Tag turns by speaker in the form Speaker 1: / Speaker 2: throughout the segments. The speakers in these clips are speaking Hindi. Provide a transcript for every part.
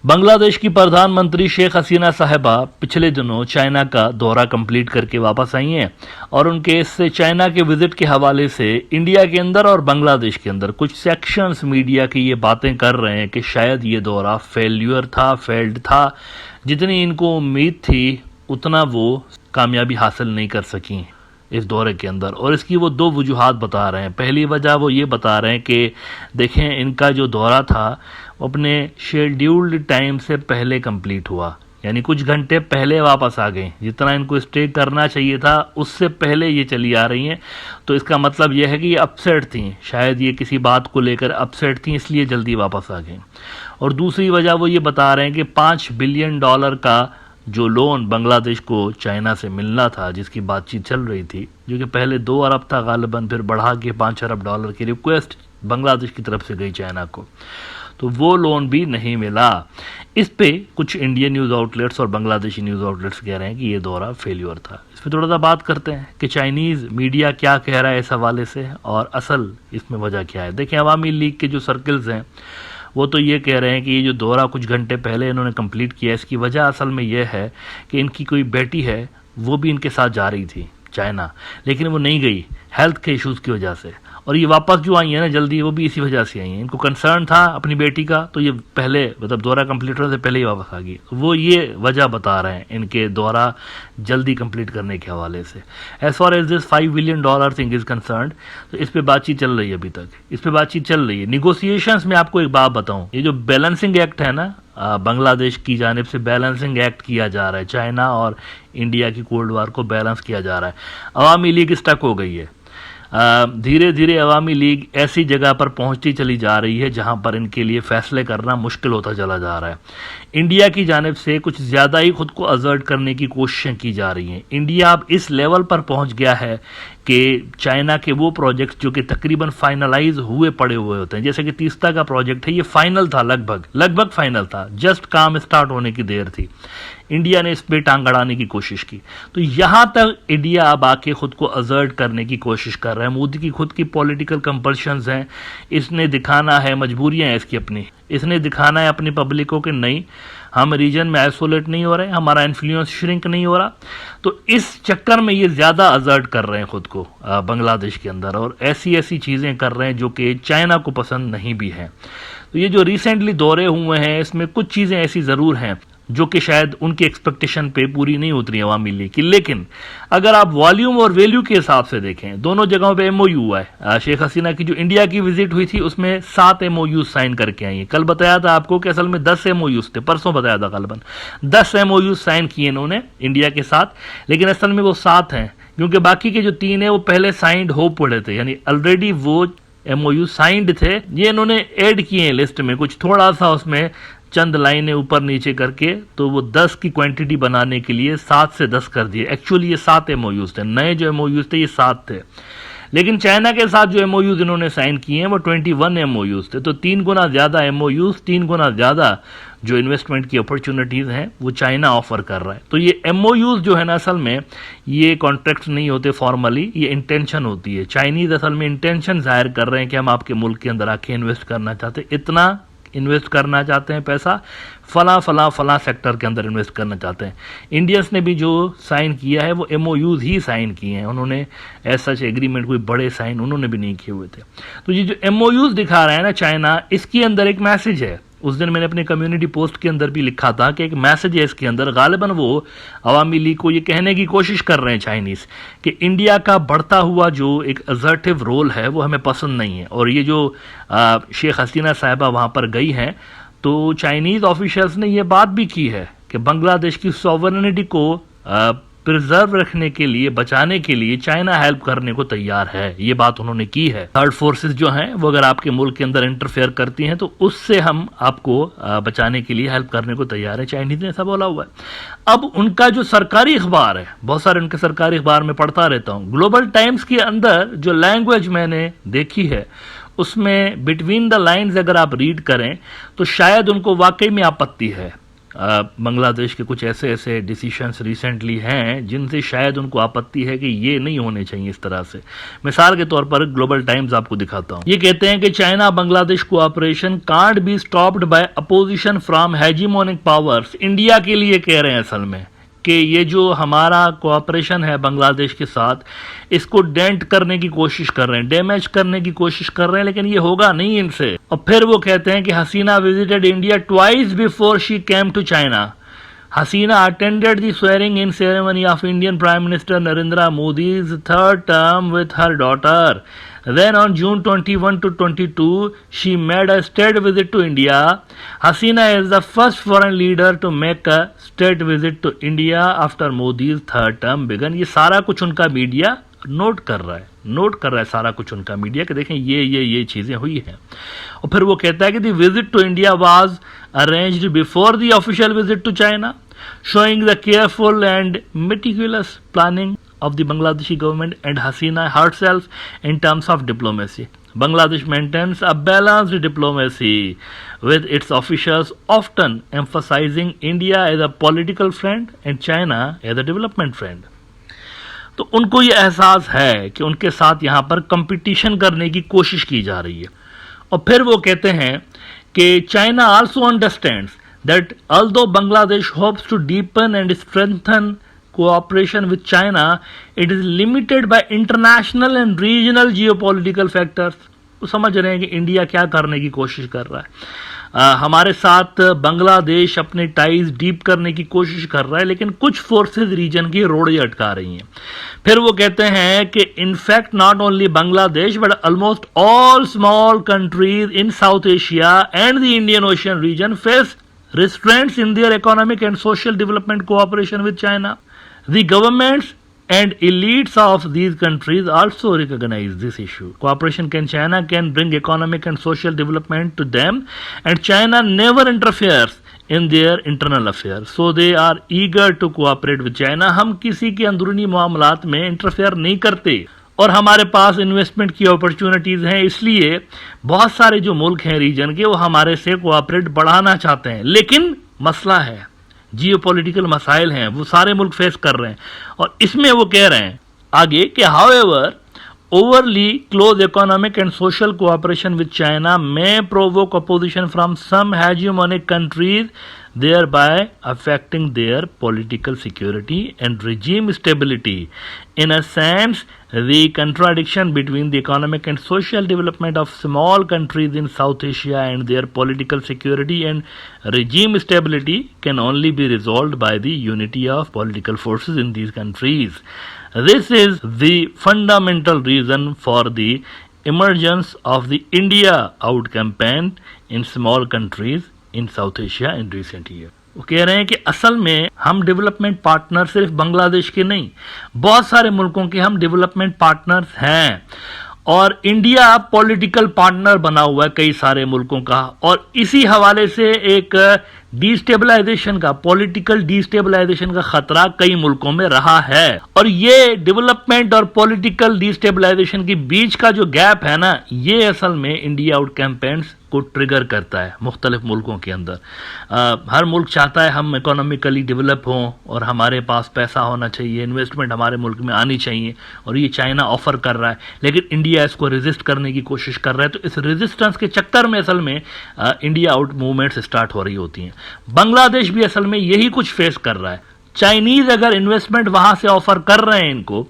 Speaker 1: बांग्लादेश की प्रधानमंत्री शेख हसीना साहिबा पिछले दिनों चाइना का दौरा कंप्लीट करके वापस आई हैं और उनके इससे चाइना के विजिट के हवाले से इंडिया के अंदर और बांग्लादेश के अंदर कुछ सेक्शंस मीडिया की ये बातें कर रहे हैं कि शायद ये दौरा फेल्ड था। जितनी इनको उम्मीद थी उतना वो कामयाबी हासिल नहीं कर सकी इस दौरे के अंदर, और इसकी वो दो वजूहात बता रहे हैं। पहली वजह वो ये बता रहे हैं कि देखें, इनका जो दौरा था वो अपने शेड्यूल्ड टाइम से पहले कंप्लीट हुआ, यानी कुछ घंटे पहले वापस आ गए। जितना इनको स्टे करना चाहिए था उससे पहले ये चली आ रही हैं। तो इसका मतलब यह है कि ये अपसेट थी, शायद ये किसी बात को लेकर अपसेट थी, इसलिए जल्दी वापस आ गई। और दूसरी वजह वो ये बता रहे हैं कि $5 बिलियन का जो लोन बांग्लादेश को चाइना से मिलना था, जिसकी बातचीत चल रही थी, जो कि पहले 2 अरब था गालिबन, फिर बढ़ा के $5 अरब की रिक्वेस्ट बांग्लादेश की तरफ से गई चाइना को, तो वो लोन भी नहीं मिला। इस पे कुछ इंडियन न्यूज़ आउटलेट्स और बांग्लादेशी न्यूज़ आउटलेट्स कह रहे हैं कि ये दौरा फेल्योर था। इस पर थोड़ा सा बात करते हैं कि चाइनीज़ मीडिया क्या कह रहा है इस हवाले से और असल इसमें वजह क्या है। देखें, अवामी लीग के जो सर्कल्स हैं वो तो ये कह रहे हैं कि ये जो दौरा कुछ घंटे पहले इन्होंने कंप्लीट किया, इसकी वजह असल में यह है कि इनकी कोई बेटी है, वो भी इनके साथ जा रही थी चाइना, लेकिन वो नहीं गई हेल्थ के इश्यूज़ की वजह से। और ये वापस जो आई है ना जल्दी, वो भी इसी वजह से आई हैं। इनको कंसर्न था अपनी बेटी का, तो ये पहले मतलब दौरा कंप्लीट होने से पहले ही वापस आ गई। वो ये वजह बता रहे हैं इनके दौरा जल्दी कंप्लीट करने के हवाले से। As far as this $5 billion thing is concern, तो इस पर बातचीत चल रही है, अभी तक इस पर बातचीत चल रही है। निगोसिएशंस में आपको एक बात बताऊं, ये जो बैलेंसिंग एक्ट है ना, बांग्लादेश की जानिब से बैलेंसिंग एक्ट किया जा रहा है, चाइना और इंडिया की कोल्ड वार को बैलेंस किया जा रहा है। अवामी लीग स्टक हो गई है। धीरे धीरे अवामी लीग ऐसी जगह पर पहुंचती चली जा रही है जहां पर इनके लिए फैसले करना मुश्किल होता चला जा रहा है। इंडिया की जानिब से कुछ ज़्यादा ही खुद को असर्ट करने की कोशिशें की जा रही हैं। इंडिया अब इस लेवल पर पहुंच गया है कि चाइना के वो प्रोजेक्ट्स जो कि तकरीबन फाइनलाइज हुए पड़े हुए होते हैं, जैसे कि तीस्ता का प्रोजेक्ट है, ये फाइनल था, लगभग फाइनल था, जस्ट काम स्टार्ट होने की देर थी। इंडिया ने इस पे टांग अड़ाने की कोशिश की, तो यहां तक इंडिया अब आके खुद को असर्ट करने की कोशिश कर रहा है। मोदी की खुद की पॉलिटिकल कंपल्शंस हैं, इसने दिखाना है, मजबूरियां हैं इसकी अपनी, इसने दिखाना है अपनी पब्लिक को कि नहीं, हम रीजन में आइसोलेट नहीं हो रहे, हमारा इन्फ्लुएंस श्रिंक नहीं हो रहा। तो इस चक्कर में ये ज़्यादा असर्ट कर रहे हैं खुद को बांग्लादेश के अंदर, और ऐसी ऐसी चीज़ें कर रहे हैं जो कि चाइना को पसंद नहीं भी हैं। तो ये जो रिसेंटली दौरे हुए हैं, इसमें कुछ चीज़ें ऐसी ज़रूर हैं जो कि शायद उनके एक्सपेक्टेशन पे पूरी नहीं उतरी अवामी लीग की, लेकिन अगर आप वॉल्यूम और वैल्यू के हिसाब से देखें, दोनों जगहों पे एमओयू हुआ है। शेख हसीना की जो इंडिया की विजिट हुई थी उसमें 7 एमओयू साइन करके आई है। कल बताया था आपको कि असल में 10 एमओयू थे, परसों बताया था कलबन 10 एमओयू साइन किए इन्होंने इंडिया के साथ, लेकिन असल में वो 7 हैं, क्योंकि बाकी के जो 3 है वो पहले साइंड हो पड़े थे, यानी ऑलरेडी वो एमओयू साइंड थे। ये इन्होंने ऐड किए हैं लिस्ट में, कुछ थोड़ा सा उसमें चंद लाइनें ऊपर नीचे करके, तो वो 10 की क्वांटिटी बनाने के लिए 7 से 10 कर दिए। एक्चुअली ये 7 एमओयूज थे, नए जो एमओयूज थे ये 7 थे, लेकिन चाइना के साथ जो एमओयूज इन्होंने साइन किए हैं वो 21 एमओयूज थे। तो 3 गुना ज़्यादा एमओयूज, 3 गुना ज़्यादा जो इन्वेस्टमेंट की अपॉर्चुनिटीज़ हैं वो चाइना ऑफर कर रहा है। तो ये एमओयूज जो है ना, असल में ये कॉन्ट्रैक्ट्स नहीं होते फॉर्मली, ये इंटेंशन होती है। चाइनीज़ असल में इंटेंशन जाहिर कर रहे हैं कि हम आपके मुल्क के अंदर आके इन्वेस्ट करना चाहते हैं, इतना इन्वेस्ट करना चाहते हैं पैसा, फला सेक्टर के अंदर इन्वेस्ट करना चाहते हैं। इंडियंस ने भी जो साइन किया है वो एमओयूज ही साइन किए हैं, उन्होंने ऐसा एग्रीमेंट कोई बड़े साइन उन्होंने भी नहीं किए हुए थे। तो ये जो एमओयूज दिखा रहा है ना चाइना, इसके अंदर एक मैसेज है। उस दिन मैंने अपनी कम्युनिटी पोस्ट के अंदर भी लिखा था कि एक मैसेज है इसके अंदर। गालिबन वो अवामी लीग को ये कहने की कोशिश कर रहे हैं चाइनीज़ कि इंडिया का बढ़ता हुआ जो एक असर्टिव रोल है वो हमें पसंद नहीं है। और ये जो शेख हसीना साहिबा वहाँ पर गई हैं, तो चाइनीज़ ऑफिशियल्स ने ये बात भी की है कि बांग्लादेश की सॉवरेनिटी को प्रिजर्व रखने के लिए, बचाने के लिए चाइना हेल्प करने को तैयार है। ये बात उन्होंने की है। थर्ड फोर्सेस जो हैं वो अगर आपके मुल्क के अंदर इंटरफेयर करती हैं तो उससे हम आपको बचाने के लिए हेल्प करने को तैयार है, चाइनीज ने ऐसा बोला हुआ है। अब उनका जो सरकारी अखबार है, बहुत सारे उनके सरकारी अखबार में पढ़ता रहता हूँ, ग्लोबल टाइम्स के अंदर जो लैंग्वेज मैंने देखी है उसमें बिटवीन द लाइन्स अगर आप रीड करें तो शायद उनको वाकई में आपत्ति है बांग्लादेश के कुछ ऐसे ऐसे डिसीशंस रिसेंटली हैं जिनसे शायद उनको आपत्ति है कि ये नहीं होने चाहिए इस तरह से। मिसाल के तौर पर ग्लोबल टाइम्स आपको दिखाता हूं, ये कहते हैं कि China Bangladesh cooperation can't be stopped by opposition from hegemonic powers. India के लिए कह रहे हैं असल में कि ये जो हमारा कोऑपरेशन है बांग्लादेश के साथ, इसको डेंट करने की कोशिश कर रहे हैं, डैमेज करने की कोशिश कर रहे हैं, लेकिन ये होगा नहीं इनसे। और फिर वो कहते हैं कि Hasina visited India twice before she came to China. Hasina attended the swearing-in ceremony of Indian Prime Minister Narendra Modi's third term with her daughter. Then on June 21 to 22, she made a state visit to India. Hasina is the first foreign leader to make a state visit to India after Modi's third term began. ये सारा कुछ उनका मीडिया नोट कर रहा है सारा कुछ उनका मीडिया कि देखें ये चीजें हुई हैं। और फिर वो कहता है कि the visit to India was arranged before the official visit to China, showing the careful and meticulous planning of the Bangladeshi government and Hasina herself in terms of diplomacy. Bangladesh maintains a balanced diplomacy with its officials often emphasizing India as a political friend and China as a development friend. तो उनको ये एहसास है कि उनके साथ यहाँ पर कंपटीशन करने की कोशिश की जा रही है। और फिर वो कहते हैं कि China also understands that although Bangladesh hopes to deepen and strengthen cooperation with China, it is limited by international and regional geopolitical factors. वो समझ रहे हैं कि इंडिया क्या करने की कोशिश कर रहा है। हमारे साथ बांग्लादेश अपने टाइज डीप करने की कोशिश कर रहा है, लेकिन कुछ फोर्सेस रीजन की रोड़े अटका रही हैं। फिर वो कहते हैं कि in fact not only Bangladesh but almost all small countries in South Asia and the Indian Ocean region face restraints in their economic and social development cooperation with China. The governments and elites of these countries also recognize this issue. Cooperation can China can bring economic and social development to them, and China never interferes in their internal affairs. So they are eager to cooperate with China. हम किसी के अंदरूनी मामलात में इंटरफेयर नहीं करते और हमारे पास इन्वेस्टमेंट की अपॉर्चुनिटीज हैं, इसलिए बहुत सारे जो मुल्क हैं रीजन के वो हमारे से कोऑपरेट बढ़ाना चाहते हैं। लेकिन मसला है, जियोपॉलिटिकल मसाइल हैं, वो सारे मुल्क फेस कर रहे हैं। और इसमें वो कह रहे हैं आगे कि however overly close economic and social cooperation with China may provoke opposition from some hegemonic countries, thereby affecting their political security and regime stability. In a sense, the contradiction between the economic and social development of small countries in South Asia and their political security and regime stability can only be resolved by the unity of political forces in these countries. This is the fundamental reason for the emergence of the India Out campaign in small countries in South Asia in recent years. वो कह रहे हैं कि असल में हम डेवलपमेंट पार्टनर सिर्फ बांग्लादेश के नहीं, बहुत सारे मुल्कों के हम डेवलपमेंट पार्टनर्स हैं और इंडिया पॉलिटिकल पार्टनर बना हुआ है कई सारे मुल्कों का। और इसी हवाले से एक डिस्टेबलाइजेशन का, पॉलिटिकल डिस्टेबलाइजेशन का खतरा कई मुल्कों में रहा है। और ये डेवलपमेंट और पॉलिटिकल डिस्टेबलाइजेशन के बीच का जो गैप है ना, ये असल में इंडिया आउट कैंपेन्स को ट्रिगर करता है मुख्तलिफ मुल्कों के अंदर। हर मुल्क चाहता है हम इकोनॉमिकली डेवलप हों और हमारे पास पैसा होना चाहिए, इन्वेस्टमेंट हमारे मुल्क में आनी चाहिए, और ये चाइना ऑफर कर रहा है, लेकिन इंडिया इसको रेजिस्ट करने की कोशिश कर रहा है। तो इस रेजिस्टेंस के चक्कर में असल में इंडिया आउट मूवमेंट्स स्टार्ट हो रही होती हैं। बांग्लादेश भी असल में यही कुछ फेस कर रहा है। चाइनीज अगर इन्वेस्टमेंट वहां से ऑफर कर रहे हैं इनको,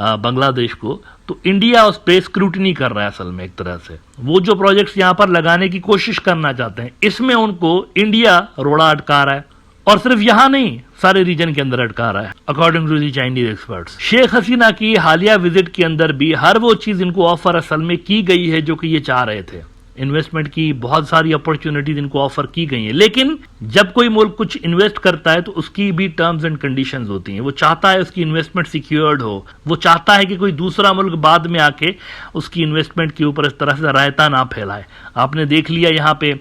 Speaker 1: बांग्लादेश को, तो इंडिया उस पर स्क्रूटनी कर रहा है असल में। एक तरह से वो जो प्रोजेक्ट्स यहां पर लगाने की कोशिश करना चाहते हैं, इसमें उनको इंडिया रोड़ा अटका रहा है, और सिर्फ यहां नहीं सारे रीजन के अंदर अटका रहा है according to the Chinese experts. Sheikh Hasina की हालिया विजिट के अंदर भी हर वो चीज इनको ऑफर असल में की गई है जो कि ये चाह रहे थे। इन्वेस्टमेंट की बहुत सारी अपॉर्चुनिटीज इनको ऑफर की गई हैं, लेकिन जब कोई मुल्क कुछ इन्वेस्ट करता है तो उसकी भी टर्म्स एंड कंडीशंस होती हैं। वो चाहता है उसकी इन्वेस्टमेंट सिक्योर्ड हो, वो चाहता है कि कोई दूसरा मुल्क बाद में आके उसकी इन्वेस्टमेंट के ऊपर इस तरह से रायता ना फैलाए। आपने देख लिया यहाँ पे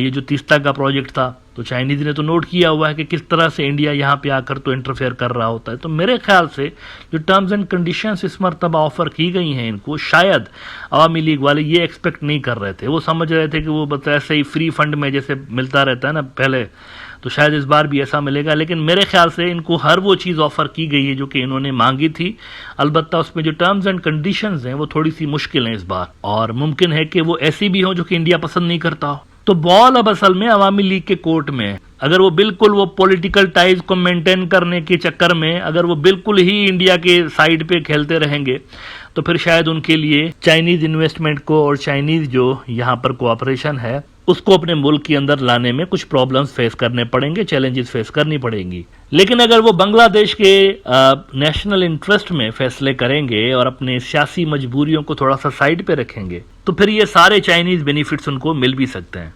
Speaker 1: ये जो तीस्ता का प्रोजेक्ट था, तो चाइनीज ने तो नोट किया हुआ है कि किस तरह से इंडिया यहाँ पे आकर तो इंटरफेयर कर रहा होता है। तो मेरे ख्याल से जो टर्म्स एंड कंडीशंस इस मरतबा ऑफर की गई हैं इनको, शायद अवामी लीग वाले ये एक्सपेक्ट नहीं कर रहे थे। वो समझ रहे थे कि वो बस ऐसे ही फ्री फंड में जैसे मिलता रहता है ना पहले, तो शायद इस बार भी ऐसा मिलेगा, लेकिन मेरे ख्याल से इनको हर वो चीज़ ऑफर की गई है जो कि इन्होंने मांगी थी। अलबत्ता उसमें जो टर्म्स एंड कंडीशंस हैं वो थोड़ी सी मुश्किल हैं इस बार, और मुमकिन है कि वो ऐसी भी हो जो कि इंडिया पसंद नहीं करता हो। तो बॉल अब असल में अवामी लीग के कोर्ट में है। अगर वो बिल्कुल वो पॉलिटिकल टाइज को मेंटेन करने के चक्कर में अगर वो बिल्कुल ही इंडिया के साइड पे खेलते रहेंगे तो फिर शायद उनके लिए चाइनीज इन्वेस्टमेंट को और चाइनीज जो यहाँ पर कोऑपरेशन है उसको अपने मुल्क के अंदर लाने में कुछ प्रॉब्लम्स फेस करने पड़ेंगे, चैलेंजेस फेस करनी पड़ेंगी। लेकिन अगर वो बांग्लादेश के नेशनल इंटरेस्ट में फैसले करेंगे और अपने सियासी मजबूरियों को थोड़ा सा साइड पे रखेंगे तो फिर ये सारे चाइनीज बेनिफिट्स उनको मिल भी सकते हैं।